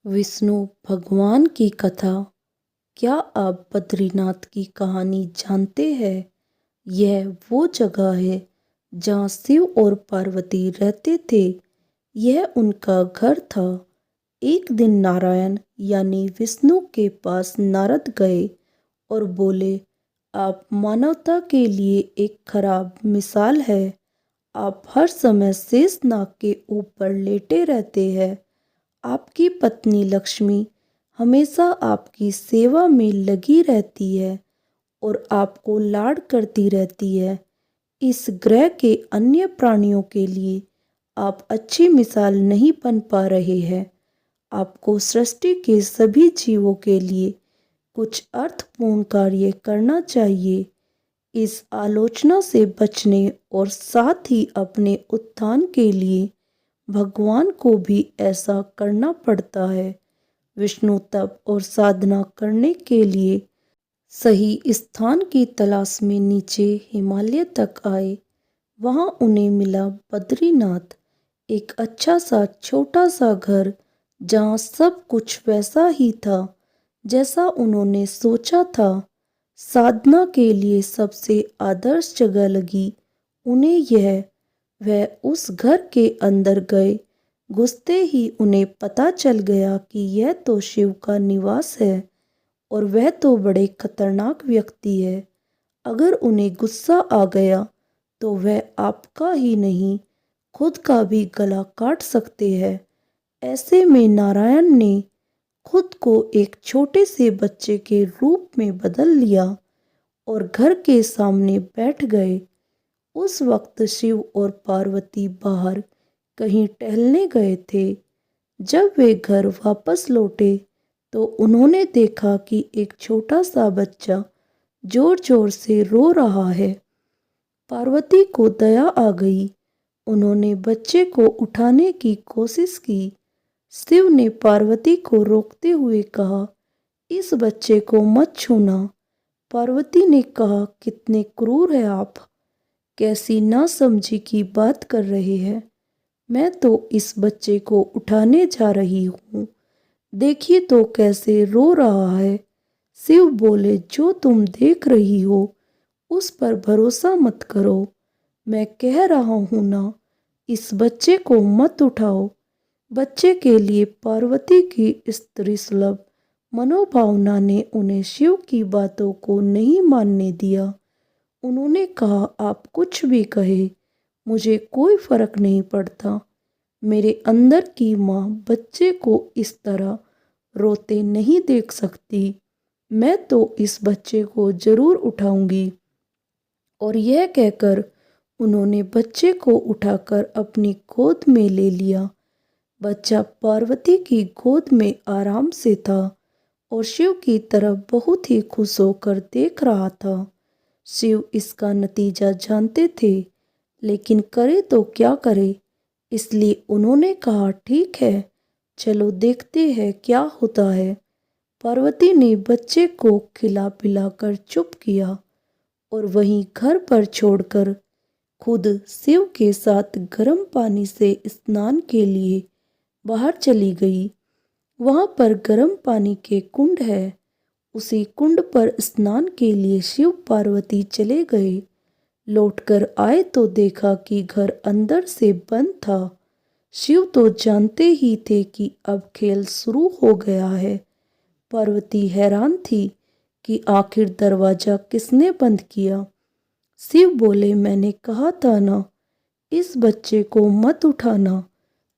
विष्णु भगवान की कथा। क्या आप बद्रीनाथ की कहानी जानते हैं? यह वो जगह है जहाँ शिव और पार्वती रहते थे। यह उनका घर था। एक दिन नारायण यानी विष्णु के पास नारद गए और बोले, आप मानवता के लिए एक खराब मिसाल है। आप हर समय शेषनाग के ऊपर लेटे रहते हैं। आपकी पत्नी लक्ष्मी हमेशा आपकी सेवा में लगी रहती है और आपको लाड करती रहती है। इस ग्रह के अन्य प्राणियों के लिए आप अच्छी मिसाल नहीं बन पा रहे हैं। आपको सृष्टि के सभी जीवों के लिए कुछ अर्थपूर्ण कार्य करना चाहिए। इस आलोचना से बचने और साथ ही अपने उत्थान के लिए भगवान को भी ऐसा करना पड़ता है। विष्णु तप और साधना करने के लिए सही स्थान की तलाश में नीचे हिमालय तक आए। वहां उन्हें मिला बद्रीनाथ, एक अच्छा सा छोटा सा घर जहां सब कुछ वैसा ही था जैसा उन्होंने सोचा था। साधना के लिए सबसे आदर्श जगह लगी उन्हें यह। वह उस घर के अंदर गए। घुसते ही उन्हें पता चल गया कि यह तो शिव का निवास है और वह तो बड़े खतरनाक व्यक्ति है। अगर उन्हें गुस्सा आ गया तो वह आपका ही नहीं खुद का भी गला काट सकते हैं। ऐसे में नारायण ने खुद को एक छोटे से बच्चे के रूप में बदल लिया और घर के सामने बैठ गए। उस वक्त शिव और पार्वती बाहर कहीं टहलने गए थे। जब वे घर वापस लौटे तो उन्होंने देखा कि एक छोटा सा बच्चा जोर जोर से रो रहा है। पार्वती को दया आ गई। उन्होंने बच्चे को उठाने की कोशिश की। शिव ने पार्वती को रोकते हुए कहा, इस बच्चे को मत छूना। पार्वती ने कहा, कितने क्रूर है आप, कैसी नासमझी की बात कर रहे हैं। मैं तो इस बच्चे को उठाने जा रही हूँ। देखिए तो कैसे रो रहा है। शिव बोले, जो तुम देख रही हो उस पर भरोसा मत करो। मैं कह रहा हूँ ना, इस बच्चे को मत उठाओ। बच्चे के लिए पार्वती की स्त्री सुलभ मनोभावना ने उन्हें शिव की बातों को नहीं मानने दिया। उन्होंने कहा, आप कुछ भी कहे, मुझे कोई फर्क नहीं पड़ता। मेरे अंदर की माँ बच्चे को इस तरह रोते नहीं देख सकती। मैं तो इस बच्चे को जरूर उठाऊंगी। और यह कहकर उन्होंने बच्चे को उठाकर अपनी गोद में ले लिया। बच्चा पार्वती की गोद में आराम से था और शिव की तरफ बहुत ही खुश होकर देख रहा था। शिव इसका नतीजा जानते थे, लेकिन करे तो क्या करे, इसलिए उन्होंने कहा, ठीक है, चलो देखते हैं क्या होता है। पार्वती ने बच्चे को खिला पिलाकर चुप किया और वहीं घर पर छोड़कर खुद शिव के साथ गर्म पानी से स्नान के लिए बाहर चली गई। वहां पर गर्म पानी के कुंड है। उसी कुंड पर स्नान के लिए शिव पार्वती चले गए। लौटकर आए तो देखा कि घर अंदर से बंद था। शिव तो जानते ही थे कि अब खेल शुरू हो गया है। पार्वती हैरान थी कि आखिर दरवाजा किसने बंद किया। शिव बोले, मैंने कहा था ना, इस बच्चे को मत उठाना।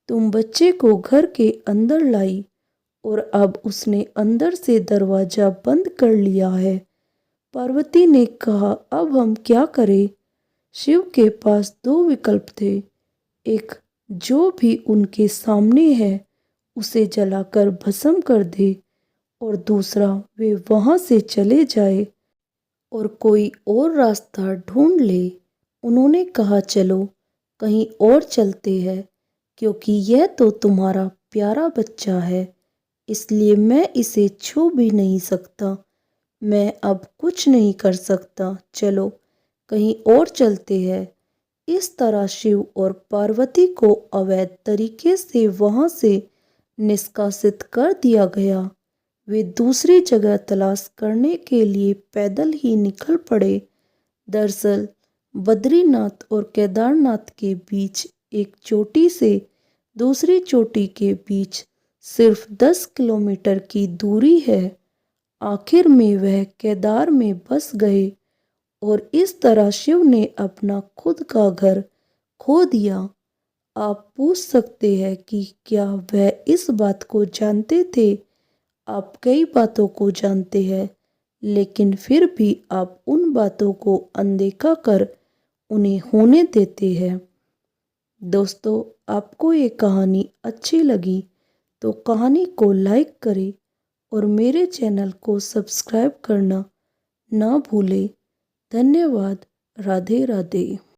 तुम बच्चे को घर के अंदर लाई और अब उसने अंदर से दरवाजा बंद कर लिया है। पार्वती ने कहा, अब हम क्या करें? शिव के पास दो विकल्प थे। एक, जो भी उनके सामने है उसे जलाकर भस्म कर दे, और दूसरा, वे वहां से चले जाए और कोई और रास्ता ढूंढ ले। उन्होंने कहा, चलो कहीं और चलते हैं, क्योंकि यह तो तुम्हारा प्यारा बच्चा है, इसलिए मैं इसे छू भी नहीं सकता। मैं अब कुछ नहीं कर सकता, चलो कहीं और चलते हैं। इस तरह शिव और पार्वती को अवैध तरीके से वहां से निष्कासित कर दिया गया। वे दूसरी जगह तलाश करने के लिए पैदल ही निकल पड़े। दरअसल बद्रीनाथ और केदारनाथ के बीच एक चोटी से दूसरी चोटी के बीच सिर्फ 10 किलोमीटर की दूरी है। आखिर में वह केदार में बस गए और इस तरह शिव ने अपना खुद का घर खो दिया। आप पूछ सकते हैं कि क्या वह इस बात को जानते थे? आप कई बातों को जानते हैं, लेकिन फिर भी आप उन बातों को अनदेखा कर उन्हें होने देते हैं। दोस्तों, आपको ये कहानी अच्छी लगी तो कहानी को लाइक करें और मेरे चैनल को सब्सक्राइब करना ना भूलें। धन्यवाद। राधे राधे।